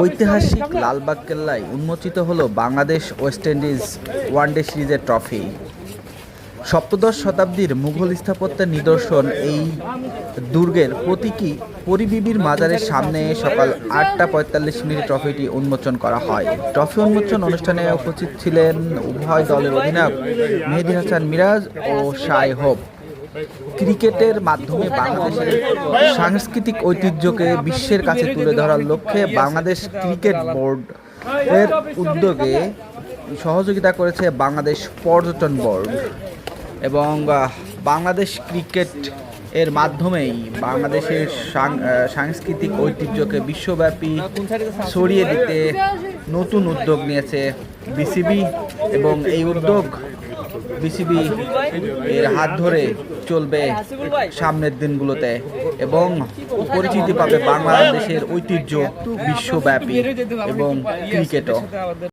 ঐতিহাসিক লালবাগ কেল্লায় উন্মোচিত হলো বাংলাদেশ ওয়েস্ট ইন্ডিজ ওয়ানডে সিরিজের ট্রফি। সপ্তদশ শতাব্দীর মুঘল স্থাপত্যের নিদর্শন এই দুর্গের প্রতীকী পরিবিবির মাজারের সামনে সকাল ৮টা ৪৫ ট্রফিটি উন্মোচন করা হয়। ট্রফি উন্মোচন অনুষ্ঠানে উপস্থিত ছিলেন উভয় দলের অধিনায়ক মেহেদী হাসান মিরাজ ও শাই হোপ। ক্রিকেটের মাধ্যমে বাংলাদেশের সাংস্কৃতিক ঐতিহ্যকে বিশ্বের কাছে তুলে ধরার লক্ষ্যে বাংলাদেশ ক্রিকেট বোর্ড এর উদ্যোগে সহযোগিতা করেছে বাংলাদেশ পর্যটন বোর্ড এবং বাংলাদেশ ক্রিকেট এর মাধ্যমেই বাংলাদেশের সাংস্কৃতিক ঐতিহ্যকে বিশ্বব্যাপী ছড়িয়ে দিতে নতুন উদ্যোগ নিয়েছে বিসিবি এবং এই উদ্যোগ বিসিবি এর হাত ধরে চলবে সামনের দিনগুলোতে এবং পরিচিতি পাবে বাংলাদেশের ঐতিহ্য বিশ্বব্যাপী এবং ক্রিকেটও।